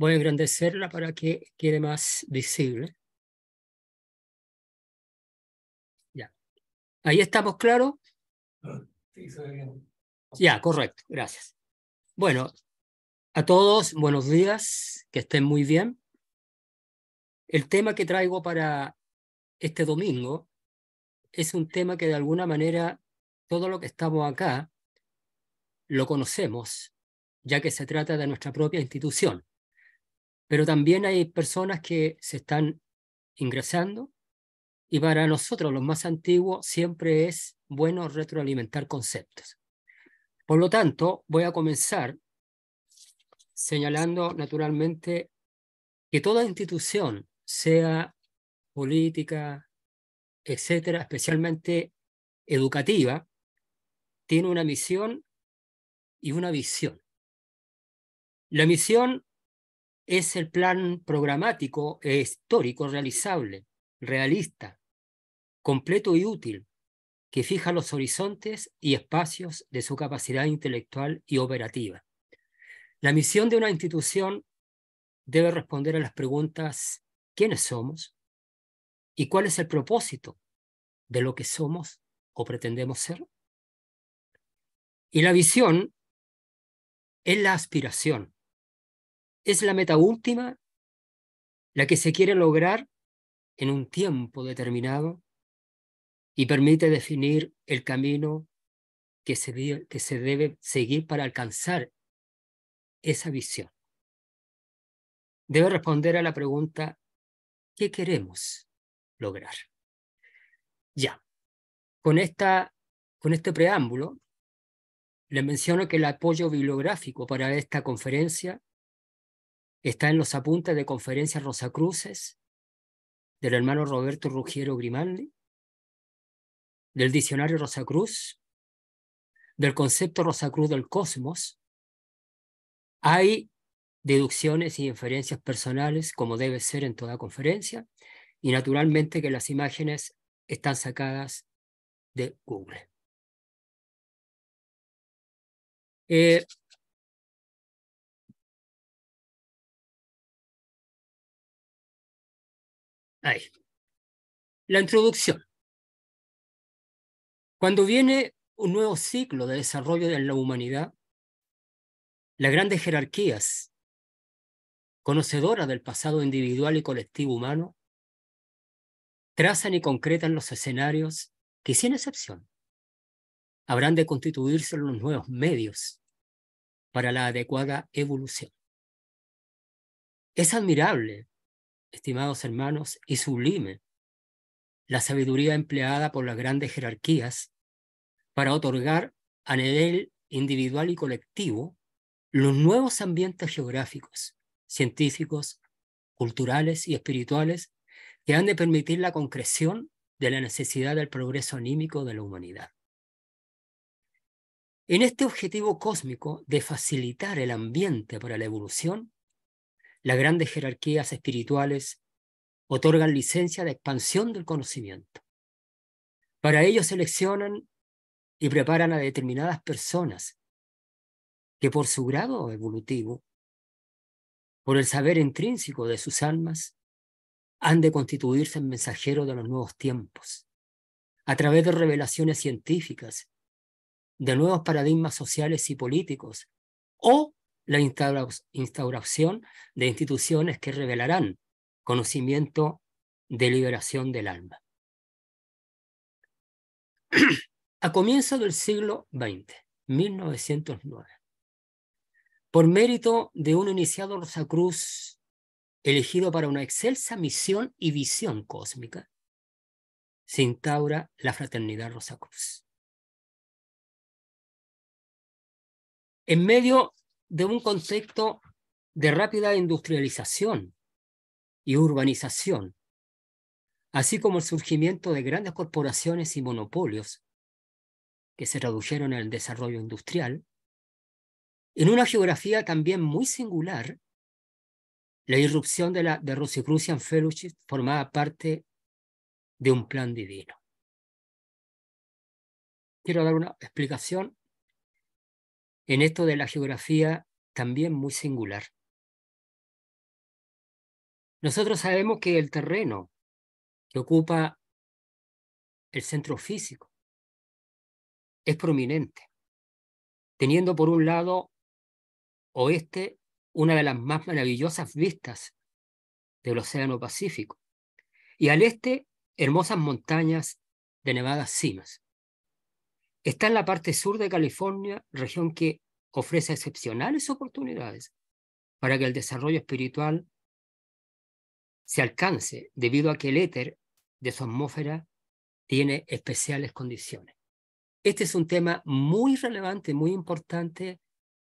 Voy a engrandecerla para que quede más visible. Ya. ¿Ahí estamos claros? Sí, se ve bien. Ya, correcto. Gracias. Bueno, a todos, buenos días. Que estén muy bien. El tema que traigo para este domingo es un tema que de alguna manera todo lo que estamos acá lo conocemos, ya que se trata de nuestra propia institución. Pero también hay personas que se están ingresando y para nosotros, los más antiguos, siempre es bueno retroalimentar conceptos. Por lo tanto, voy a comenzar señalando naturalmente que toda institución, sea política, etcétera, especialmente educativa, tiene una misión y una visión. La misión es el plan programático e histórico realizable, realista, completo y útil, que fija los horizontes y espacios de su capacidad intelectual y operativa. La misión de una institución debe responder a las preguntas: ¿quiénes somos? ¿Y cuál es el propósito de lo que somos o pretendemos ser? Y la visión es la aspiración, es la meta última, la que se quiere lograr en un tiempo determinado y permite definir el camino que se debe seguir para alcanzar esa visión. Debe responder a la pregunta: ¿qué queremos lograr? Ya, con este preámbulo, les menciono que el apoyo bibliográfico para esta conferencia está en los apuntes de Conferencias Rosacruces del hermano Roberto Ruggiero Grimaldi, del Diccionario Rosacruz, del concepto Rosacruz del cosmos. Hay deducciones y inferencias personales, como debe ser en toda conferencia, y naturalmente que las imágenes están sacadas de Google. Ahí. La introducción. Cuando viene un nuevo ciclo de desarrollo de la humanidad, las grandes jerarquías, conocedoras del pasado individual y colectivo humano, trazan y concretan los escenarios que, sin excepción, habrán de constituirse los nuevos medios para la adecuada evolución. Es admirable, estimados hermanos, y sublime la sabiduría empleada por las grandes jerarquías para otorgar a nivel individual y colectivo los nuevos ambientes geográficos, científicos, culturales y espirituales que han de permitir la concreción de la necesidad del progreso anímico de la humanidad. En este objetivo cósmico de facilitar el ambiente para la evolución, las grandes jerarquías espirituales otorgan licencia de expansión del conocimiento. Para ello seleccionan y preparan a determinadas personas que por su grado evolutivo, por el saber intrínseco de sus almas, han de constituirse en mensajeros de los nuevos tiempos, a través de revelaciones científicas, de nuevos paradigmas sociales y políticos, o la instauración de instituciones que revelarán conocimiento de liberación del alma. A comienzos del siglo XX, 1909, por mérito de un iniciado Rosacruz elegido para una excelsa misión y visión cósmica, se instaura la Fraternidad Rosacruz. En medio de un contexto de rápida industrialización y urbanización, así como el surgimiento de grandes corporaciones y monopolios que se tradujeron en el desarrollo industrial, en una geografía también muy singular, la irrupción de Rosicrucian Fellowship formaba parte de un plan divino. Quiero dar una explicación en esto de la geografía también muy singular. Nosotros sabemos que el terreno que ocupa el centro físico es prominente, teniendo por un lado oeste una de las más maravillosas vistas del Océano Pacífico, y al este hermosas montañas de nevadas cimas. Está en la parte sur de California, región que ofrece excepcionales oportunidades para que el desarrollo espiritual se alcance, debido a que el éter de su atmósfera tiene especiales condiciones. Este es un tema muy relevante, muy importante,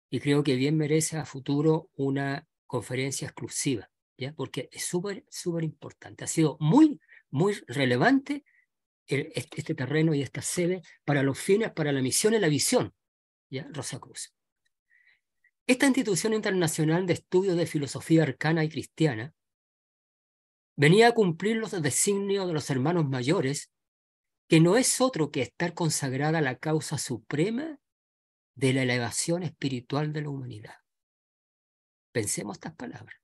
y creo que bien merece a futuro una conferencia exclusiva, ¿ya? Porque es súper, súper importante. Ha sido muy, muy relevante este terreno y esta sede para los fines, para la misión y la visión, ¿ya? Rosacruz. Esta institución internacional de estudios de filosofía arcana y cristiana venía a cumplir los designios de los hermanos mayores, que no es otro que estar consagrada a la causa suprema de la elevación espiritual de la humanidad. Pensemos estas palabras.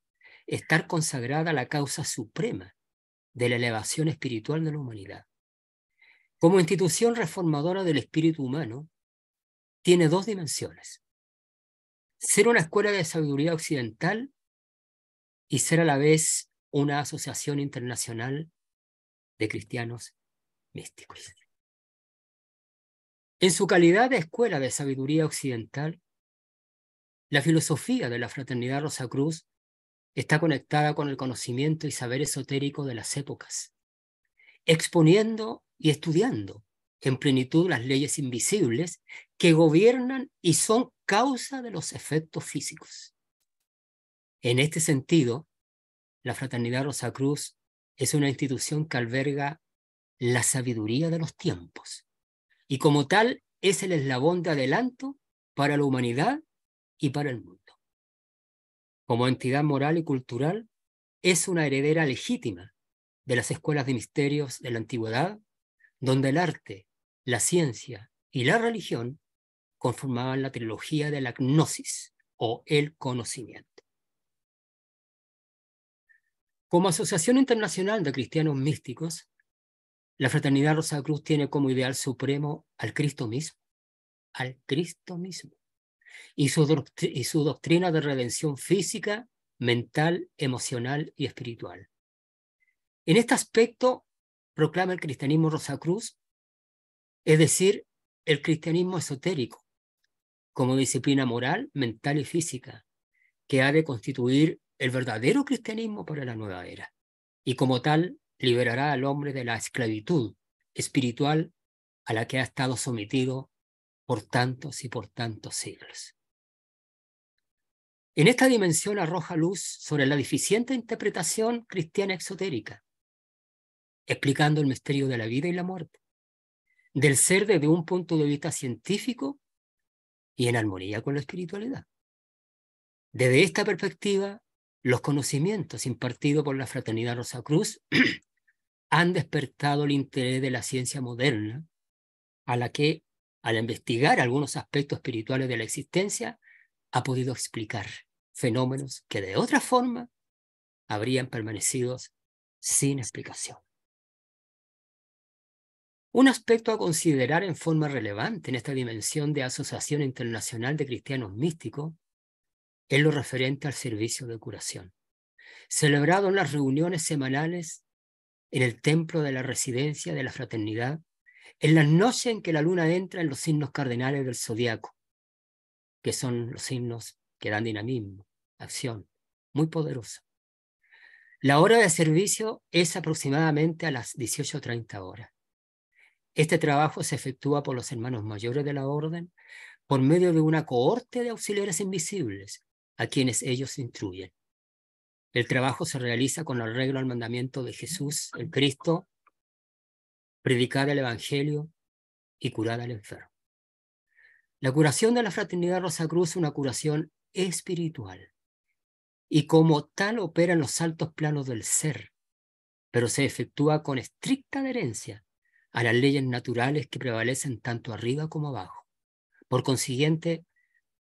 Estar consagrada a la causa suprema de la elevación espiritual de la humanidad. Como institución reformadora del espíritu humano, tiene dos dimensiones: ser una escuela de sabiduría occidental y ser a la vez una asociación internacional de cristianos místicos. En su calidad de escuela de sabiduría occidental, la filosofía de la Fraternidad Rosacruz está conectada con el conocimiento y saber esotérico de las épocas, exponiendo y estudiando en plenitud las leyes invisibles que gobiernan y son causa de los efectos físicos. En este sentido, la Fraternidad Rosacruz es una institución que alberga la sabiduría de los tiempos y como tal es el eslabón de adelanto para la humanidad y para el mundo. Como entidad moral y cultural, es una heredera legítima de las escuelas de misterios de la antigüedad, donde el arte, la ciencia y la religión conformaban la trilogía de la gnosis o el conocimiento. Como Asociación Internacional de Cristianos Místicos, la Fraternidad Rosacruz tiene como ideal supremo al Cristo mismo, y su doctrina de redención física, mental, emocional y espiritual. En este aspecto proclama el cristianismo Rosacruz, es decir, el cristianismo esotérico, como disciplina moral, mental y física, que ha de constituir el verdadero cristianismo para la nueva era, y como tal liberará al hombre de la esclavitud espiritual a la que ha estado sometido por tantos y por tantos siglos. En esta dimensión arroja luz sobre la deficiente interpretación cristiana exotérica, explicando el misterio de la vida y la muerte, del ser desde un punto de vista científico y en armonía con la espiritualidad. Desde esta perspectiva, los conocimientos impartidos por la Fraternidad Rosacruz han despertado el interés de la ciencia moderna, a la que, al investigar algunos aspectos espirituales de la existencia, ha podido explicar fenómenos que de otra forma habrían permanecido sin explicación. Un aspecto a considerar en forma relevante en esta dimensión de Asociación Internacional de Cristianos Místicos es lo referente al servicio de curación, celebrado en las reuniones semanales en el templo de la residencia de la fraternidad, en las noches en que la luna entra en los signos cardenales del zodiaco, que son los signos que dan dinamismo, acción, muy poderosa. La hora de servicio es aproximadamente a las 18:30 horas. Este trabajo se efectúa por los hermanos mayores de la orden por medio de una cohorte de auxiliares invisibles a quienes ellos instruyen. El trabajo se realiza con arreglo al mandamiento de Jesús, el Cristo, predicar el Evangelio y curar al enfermo. La curación de la Fraternidad Rosacruz es una curación espiritual y como tal opera en los altos planos del ser, pero se efectúa con estricta adherencia a las leyes naturales que prevalecen tanto arriba como abajo. Por consiguiente,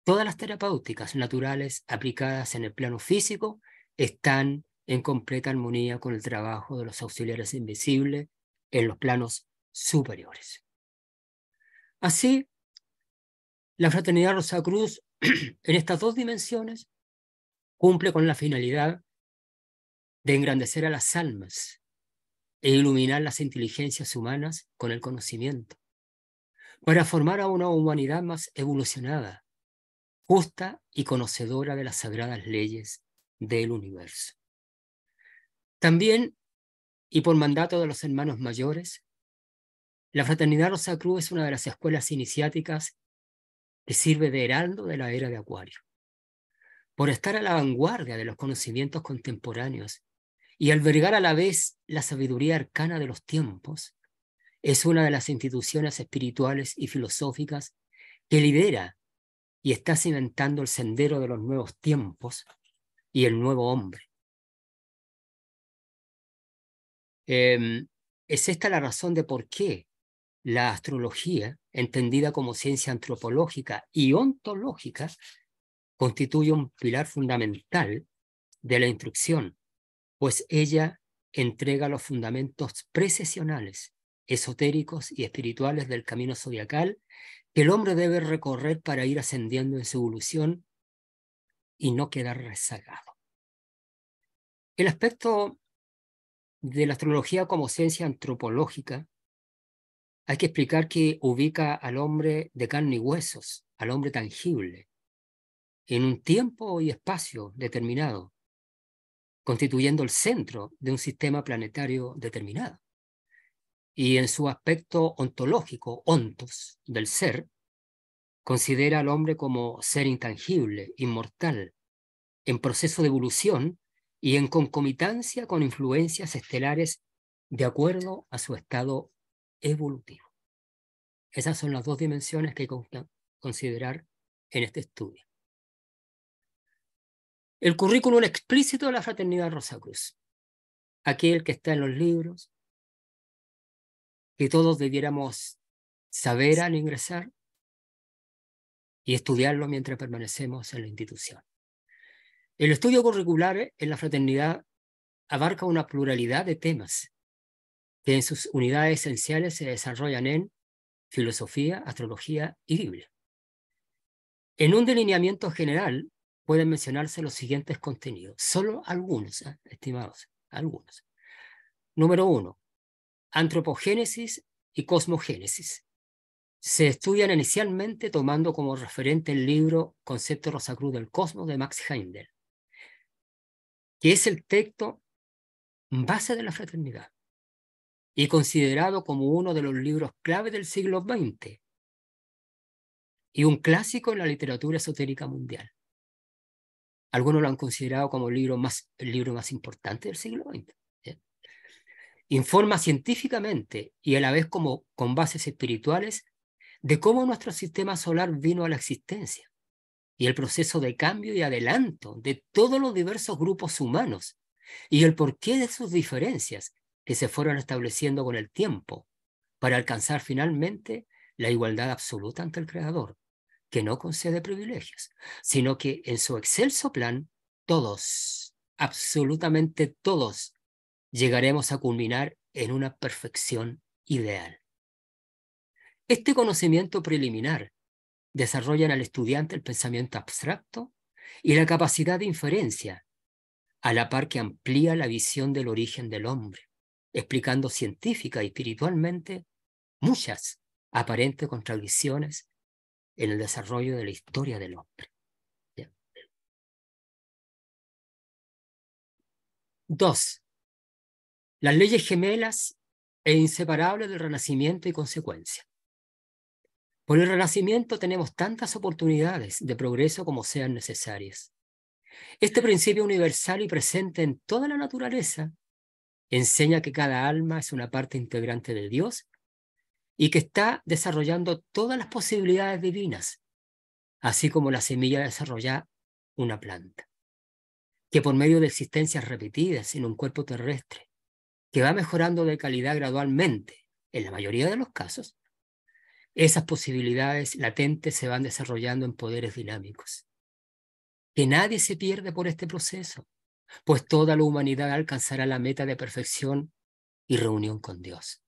todas las terapéuticas naturales aplicadas en el plano físico están en completa armonía con el trabajo de los auxiliares invisibles en los planos superiores. Así, la Fraternidad Rosacruz, en estas dos dimensiones, cumple con la finalidad de engrandecer a las almas e iluminar las inteligencias humanas con el conocimiento, para formar a una humanidad más evolucionada, justa y conocedora de las sagradas leyes del universo. También, y por mandato de los hermanos mayores, la Fraternidad Rosacruz es una de las escuelas iniciáticas que sirve de heraldo de la era de Acuario. Por estar a la vanguardia de los conocimientos contemporáneos y albergar a la vez la sabiduría arcana de los tiempos, es una de las instituciones espirituales y filosóficas que lidera y está cimentando el sendero de los nuevos tiempos y el nuevo hombre. Es esta la razón de por qué la astrología, entendida como ciencia antropológica y ontológica, constituye un pilar fundamental de la instrucción, pues ella entrega los fundamentos precesionales, esotéricos y espirituales del camino zodiacal que el hombre debe recorrer para ir ascendiendo en su evolución y no quedar rezagado. El aspecto de la astrología como ciencia antropológica, hay que explicar que ubica al hombre de carne y huesos, al hombre tangible, en un tiempo y espacio determinado, constituyendo el centro de un sistema planetario determinado. Y en su aspecto ontológico, ontos, del ser, considera al hombre como ser intangible, inmortal, en proceso de evolución y en concomitancia con influencias estelares de acuerdo a su estado evolutivo. Esas son las dos dimensiones que hay que considerar en este estudio. El currículum explícito de la Fraternidad Rosacruz, aquel que está en los libros, que todos debiéramos saber al ingresar y estudiarlo mientras permanecemos en la institución. El estudio curricular en la fraternidad abarca una pluralidad de temas que en sus unidades esenciales se desarrollan en filosofía, astrología y Biblia. En un delineamiento general pueden mencionarse los siguientes contenidos, solo algunos, estimados, algunos. Número 1, antropogénesis y cosmogénesis. Se estudian inicialmente tomando como referente el libro Concepto Rosacruz del Cosmos de Max Heindel, que es el texto base de la fraternidad y considerado como uno de los libros clave del siglo XX y un clásico en la literatura esotérica mundial. Algunos lo han considerado como el libro más importante del siglo XX. ¿Sí? Informa científicamente y a la vez como con bases espirituales de cómo nuestro sistema solar vino a la existencia y el proceso de cambio y adelanto de todos los diversos grupos humanos y el porqué de sus diferencias que se fueron estableciendo con el tiempo para alcanzar finalmente la igualdad absoluta ante el Creador, que no concede privilegios, sino que en su excelso plan, todos, absolutamente todos, llegaremos a culminar en una perfección ideal. Este conocimiento preliminar desarrolla en el estudiante el pensamiento abstracto y la capacidad de inferencia, a la par que amplía la visión del origen del hombre, explicando científica y espiritualmente muchas aparentes contradicciones en el desarrollo de la historia del hombre. ¿Bien? 2. Las leyes gemelas e inseparables del renacimiento y consecuencia. Por el renacimiento tenemos tantas oportunidades de progreso como sean necesarias. Este principio universal y presente en toda la naturaleza enseña que cada alma es una parte integrante de Dios y que está desarrollando todas las posibilidades divinas, así como la semilla desarrolla una planta, que por medio de existencias repetidas en un cuerpo terrestre, que va mejorando de calidad gradualmente, en la mayoría de los casos, esas posibilidades latentes se van desarrollando en poderes dinámicos. Que nadie se pierde por este proceso, pues toda la humanidad alcanzará la meta de perfección y reunión con Dios.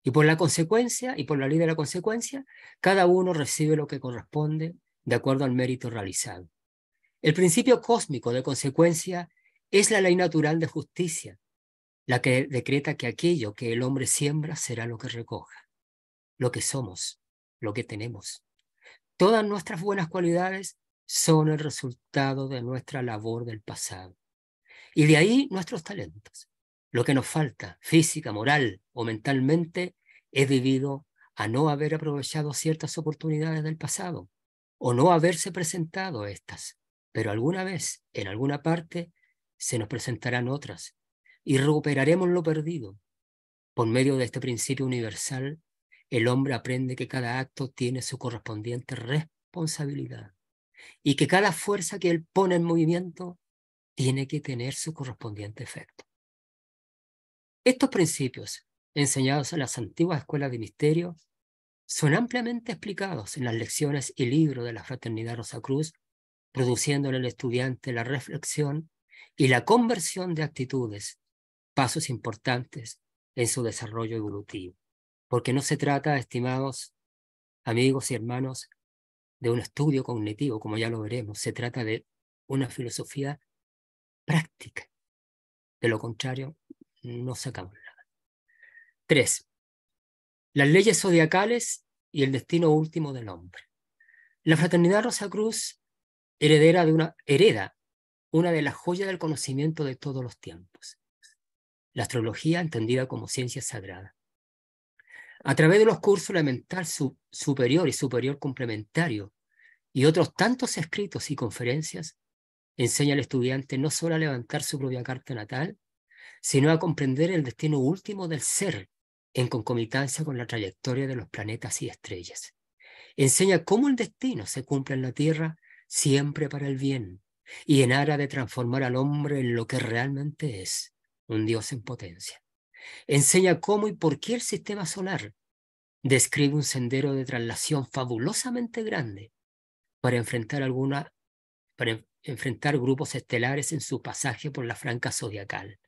Y por la consecuencia, y por la ley de la consecuencia, cada uno recibe lo que corresponde de acuerdo al mérito realizado. El principio cósmico de consecuencia es la ley natural de justicia, la que decreta que aquello que el hombre siembra será lo que recoja, lo que somos, lo que tenemos. Todas nuestras buenas cualidades son el resultado de nuestra labor del pasado. Y de ahí nuestros talentos. Lo que nos falta, física, moral o mentalmente, es debido a no haber aprovechado ciertas oportunidades del pasado o no haberse presentado estas. Pero alguna vez, en alguna parte, se nos presentarán otras y recuperaremos lo perdido. Por medio de este principio universal, el hombre aprende que cada acto tiene su correspondiente responsabilidad y que cada fuerza que él pone en movimiento tiene que tener su correspondiente efecto. Estos principios, enseñados en las antiguas escuelas de misterio, son ampliamente explicados en las lecciones y libros de la Fraternidad Rosacruz, produciendo en el estudiante la reflexión y la conversión de actitudes, pasos importantes en su desarrollo evolutivo. Porque no se trata, estimados amigos y hermanos, de un estudio cognitivo, como ya lo veremos, se trata de una filosofía práctica. De lo contrario, no sacamos nada. 3. Las leyes zodiacales y el destino último del hombre. La Fraternidad Rosacruz hereda una de las joyas del conocimiento de todos los tiempos, la astrología entendida como ciencia sagrada. A través de los cursos elemental superior y superior complementario y otros tantos escritos y conferencias, enseña al estudiante no solo a levantar su propia carta natal, sino a comprender el destino último del ser en concomitancia con la trayectoria de los planetas y estrellas. Enseña cómo el destino se cumple en la Tierra siempre para el bien y en aras de transformar al hombre en lo que realmente es, un Dios en potencia. Enseña cómo y por qué el sistema solar describe un sendero de traslación fabulosamente grande para enfrentar grupos estelares en su pasaje por la franja zodiacal.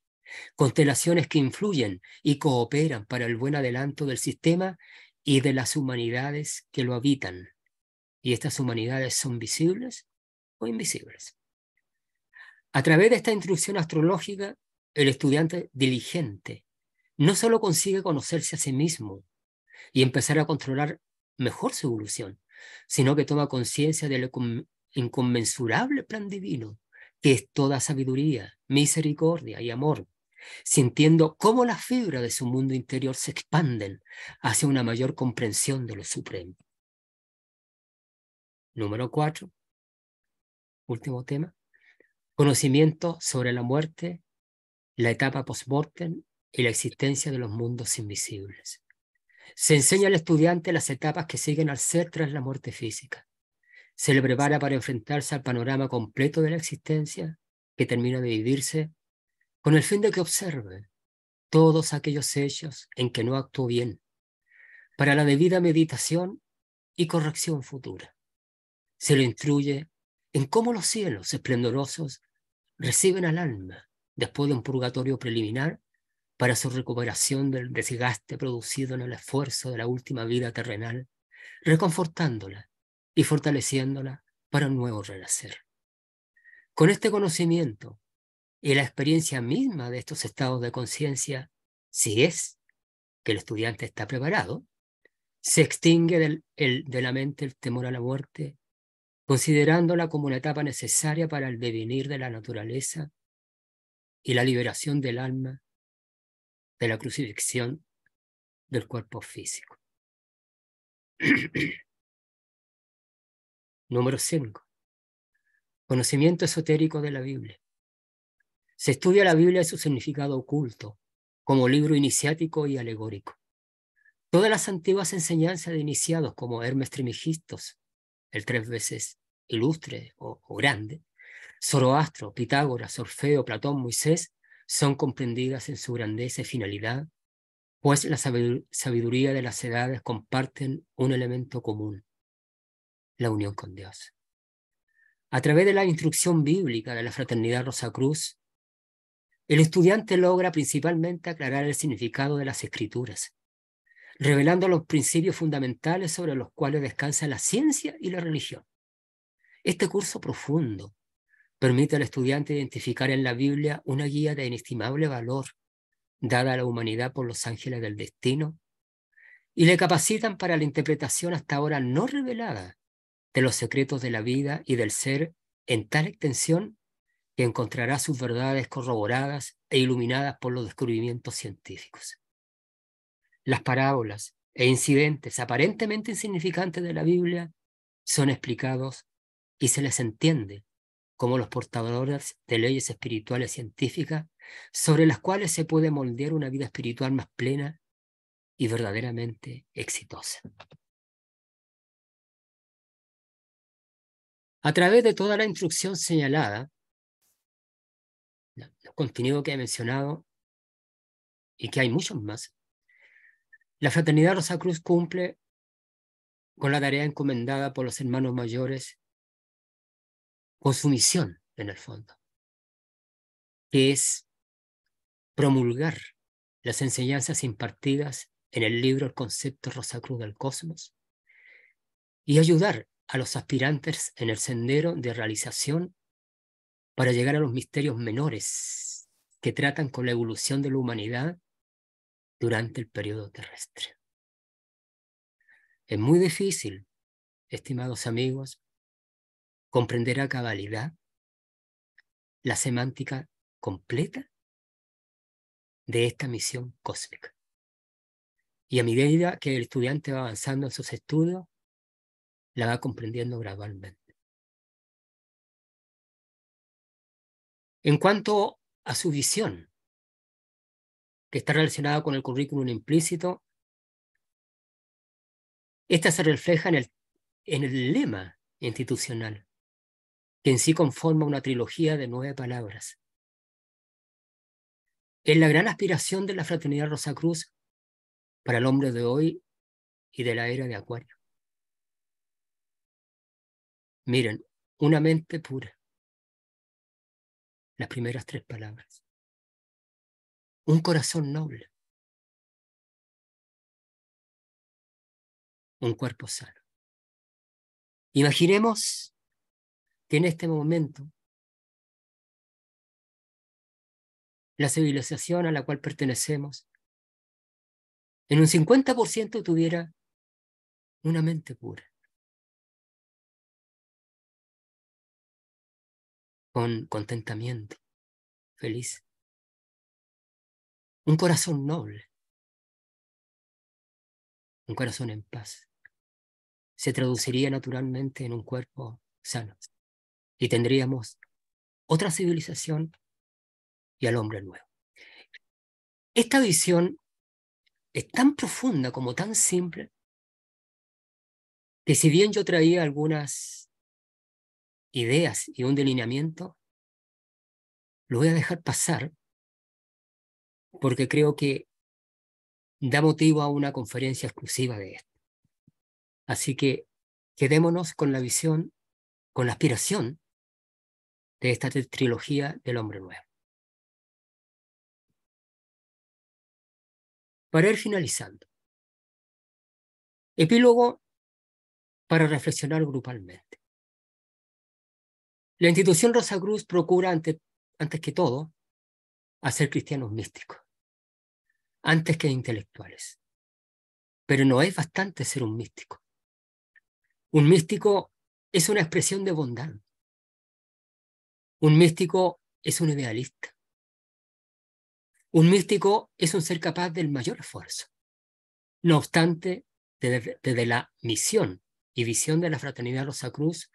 Constelaciones que influyen y cooperan para el buen adelanto del sistema y de las humanidades que lo habitan. Y estas humanidades son visibles o invisibles. A través de esta instrucción astrológica, el estudiante diligente no solo consigue conocerse a sí mismo y empezar a controlar mejor su evolución, sino que toma conciencia del inconmensurable plan divino, que es toda sabiduría, misericordia y amor, sintiendo cómo las fibras de su mundo interior se expanden hacia una mayor comprensión de lo supremo. Número 4, último tema, conocimiento sobre la muerte, la etapa post-mortem y la existencia de los mundos invisibles. Se enseña al estudiante las etapas que siguen al ser tras la muerte física. Se le prepara para enfrentarse al panorama completo de la existencia que termina de vivirse, con el fin de que observe todos aquellos hechos en que no actuó bien, para la debida meditación y corrección futura. Se le instruye en cómo los cielos esplendorosos reciben al alma después de un purgatorio preliminar para su recuperación del desgaste producido en el esfuerzo de la última vida terrenal, reconfortándola y fortaleciéndola para un nuevo renacer. Con este conocimiento y la experiencia misma de estos estados de conciencia, si es que el estudiante está preparado, se extingue de la mente el temor a la muerte, considerándola como una etapa necesaria para el devenir de la naturaleza y la liberación del alma de la crucifixión del cuerpo físico. Número 5. Conocimiento esotérico de la Biblia. Se estudia la Biblia y su significado oculto, como libro iniciático y alegórico. Todas las antiguas enseñanzas de iniciados como Hermes Trismegistos, el 3 veces ilustre o grande, Zoroastro, Pitágoras, Orfeo, Platón, Moisés, son comprendidas en su grandeza y finalidad, pues la sabiduría de las edades comparten un elemento común, la unión con Dios. A través de la instrucción bíblica de la Fraternidad Rosacruz, el estudiante logra principalmente aclarar el significado de las Escrituras, revelando los principios fundamentales sobre los cuales descansa la ciencia y la religión. Este curso profundo permite al estudiante identificar en la Biblia una guía de inestimable valor dada a la humanidad por los ángeles del destino y le capacitan para la interpretación hasta ahora no revelada de los secretos de la vida y del ser en tal extensión que encontrará sus verdades corroboradas e iluminadas por los descubrimientos científicos. Las parábolas e incidentes aparentemente insignificantes de la Biblia son explicados y se les entiende como los portadores de leyes espirituales científicas sobre las cuales se puede moldear una vida espiritual más plena y verdaderamente exitosa. A través de toda la instrucción señalada, los contenidos que he mencionado y que hay muchos más, la Fraternidad Rosacruz cumple con la tarea encomendada por los hermanos mayores, con su misión en el fondo, que es promulgar las enseñanzas impartidas en el libro El concepto Rosacruz del Cosmos y ayudar a los aspirantes en el sendero de realización para llegar a los misterios menores que tratan con la evolución de la humanidad durante el periodo terrestre. Es muy difícil, estimados amigos, comprender a cabalidad la semántica completa de esta misión cósmica. Y a medida que el estudiante va avanzando en sus estudios, la va comprendiendo gradualmente. En cuanto a su visión, que está relacionada con el currículum implícito, esta se refleja en el lema institucional, que en sí conforma una trilogía de 9 palabras. Es la gran aspiración de la Fraternidad Rosacruz para el hombre de hoy y de la era de Acuario. Miren, una mente pura. Las primeras 3 palabras. Un corazón noble. Un cuerpo sano. Imaginemos que en este momento la civilización a la cual pertenecemos en un 50% tuviera una mente pura, con contentamiento, feliz. Un corazón noble, un corazón en paz. Se traduciría naturalmente en un cuerpo sano y tendríamos otra civilización y al hombre nuevo. Esta visión es tan profunda como tan simple que si bien yo traía algunas ideas y un delineamiento, lo voy a dejar pasar porque creo que da motivo a una conferencia exclusiva de esto. Así que quedémonos con la visión, con la aspiración de esta trilogía del hombre nuevo. Para ir finalizando, epílogo para reflexionar grupalmente. La institución Rosacruz procura, antes que todo, hacer cristianos místicos, antes que intelectuales. Pero no es bastante ser un místico. Un místico es una expresión de bondad. Un místico es un idealista. Un místico es un ser capaz del mayor esfuerzo. No obstante, desde la misión y visión de la Fraternidad Rosacruz,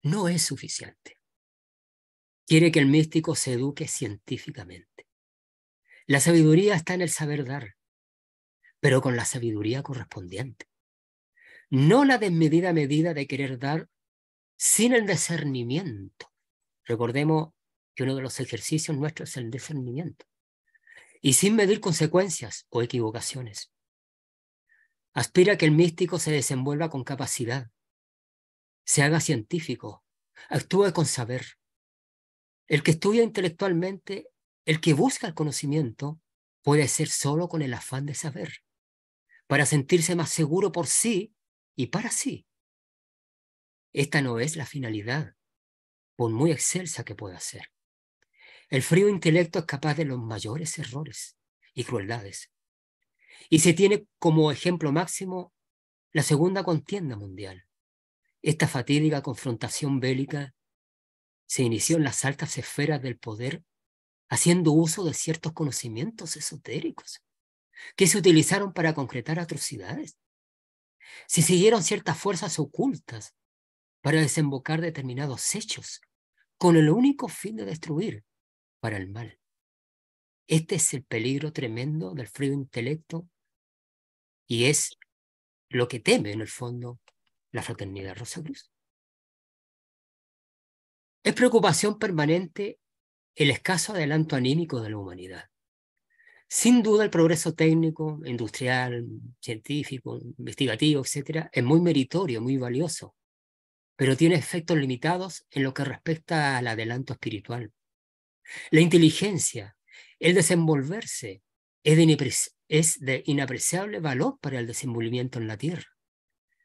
no es suficiente. Quiere que el místico se eduque científicamente. La sabiduría está en el saber dar, pero con la sabiduría correspondiente. No la desmedida medida de querer dar sin el discernimiento. Recordemos que uno de los ejercicios nuestros es el discernimiento. Y sin medir consecuencias o equivocaciones. Aspira a que el místico se desenvuelva con capacidad, se haga científico actúe con saber. El que estudia intelectualmente, el que busca el conocimiento, puede ser solo con el afán de saber, para sentirse más seguro por sí y para sí. Esta no es la finalidad, por muy excelsa que pueda ser. El frío intelecto es capaz de los mayores errores y crueldades. Y se tiene como ejemplo máximo la Segunda Contienda Mundial. Esta fatídica confrontación bélica se inició en las altas esferas del poder haciendo uso de ciertos conocimientos esotéricos que se utilizaron para concretar atrocidades. Se siguieron ciertas fuerzas ocultas para desembocar determinados hechos con el único fin de destruir para el mal. Este es el peligro tremendo del frío intelecto y es lo que teme en el fondo la Fraternidad Rosacruz. Es preocupación permanente el escaso adelanto anímico de la humanidad. Sin duda el progreso técnico, industrial, científico, investigativo, etcétera, es muy meritorio, muy valioso, pero tiene efectos limitados en lo que respecta al adelanto espiritual. La inteligencia, el desenvolverse, es de inapreciable valor para el desenvolvimiento en la tierra,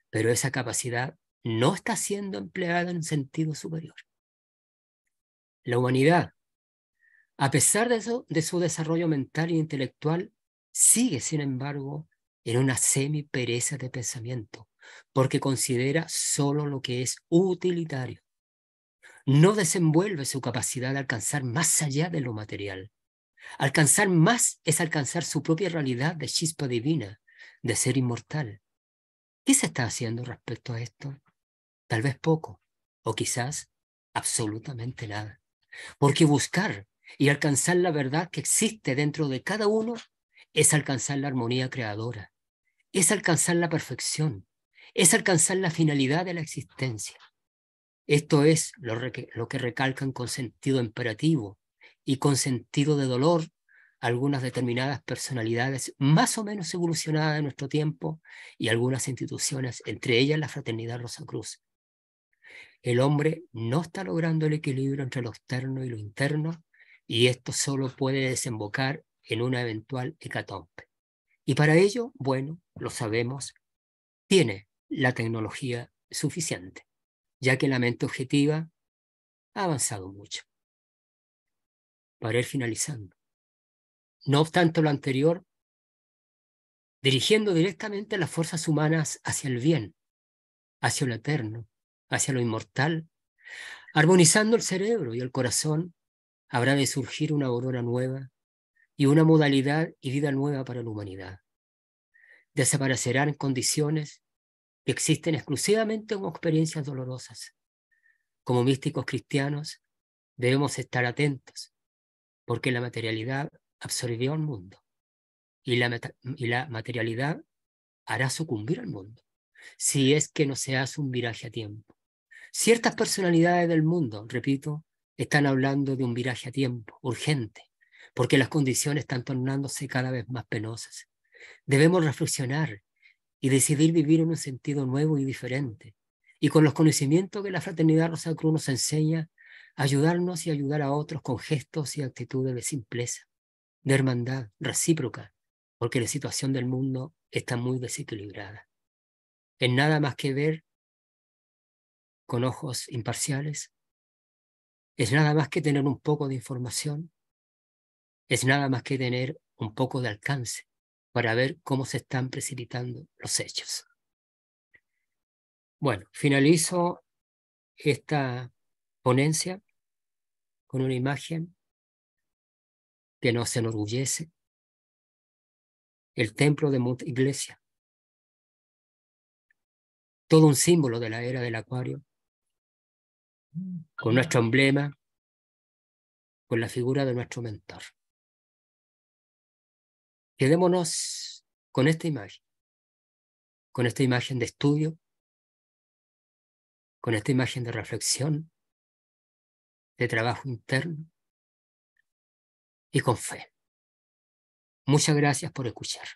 pero esa capacidad no está siendo empleada en sentido superior. La humanidad, a pesar de su desarrollo mental e intelectual, sigue, sin embargo, en una semi-pereza de pensamiento, porque considera solo lo que es utilitario. No desenvuelve su capacidad de alcanzar más allá de lo material. Alcanzar más es alcanzar su propia realidad de chispa divina, de ser inmortal. ¿Qué se está haciendo respecto a esto? Tal vez poco, o quizás absolutamente nada. Porque buscar y alcanzar la verdad que existe dentro de cada uno es alcanzar la armonía creadora, es alcanzar la perfección, es alcanzar la finalidad de la existencia. Esto es lo que recalcan con sentido imperativo y con sentido de dolor algunas determinadas personalidades más o menos evolucionadas de nuestro tiempo y algunas instituciones, entre ellas la Fraternidad Rosacruz. El hombre no está logrando el equilibrio entre lo externo y lo interno, y esto solo puede desembocar en una eventual hecatombe. Y para ello, bueno, lo sabemos, tiene la tecnología suficiente, ya que la mente objetiva ha avanzado mucho. Para ir finalizando. No obstante lo anterior, dirigiendo directamente las fuerzas humanas hacia el bien, hacia lo eterno, hacia lo inmortal, armonizando el cerebro y el corazón, habrá de surgir una aurora nueva y una modalidad y vida nueva para la humanidad. Desaparecerán condiciones que existen exclusivamente como experiencias dolorosas. Como místicos cristianos debemos estar atentos, porque la materialidad absorbió al mundo y la materialidad hará sucumbir al mundo, si es que no se hace un viraje a tiempo. Ciertas personalidades del mundo, repito, están hablando de un viraje a tiempo, urgente, porque las condiciones están tornándose cada vez más penosas. Debemos reflexionar y decidir vivir en un sentido nuevo y diferente. Y con los conocimientos que la Fraternidad Rosacruz nos enseña, ayudarnos y ayudar a otros con gestos y actitudes de simpleza, de hermandad recíproca, porque la situación del mundo está muy desequilibrada. En nada más que ver con ojos imparciales, es nada más que tener un poco de información, es nada más que tener un poco de alcance para ver cómo se están precipitando los hechos. Bueno, finalizo esta ponencia con una imagen que nos enorgullece, el templo de Monte Iglesia, todo un símbolo de la era del Acuario, con nuestro emblema, con la figura de nuestro mentor. Quedémonos con esta imagen de estudio, con esta imagen de reflexión, de trabajo interno y con fe. Muchas gracias por escuchar.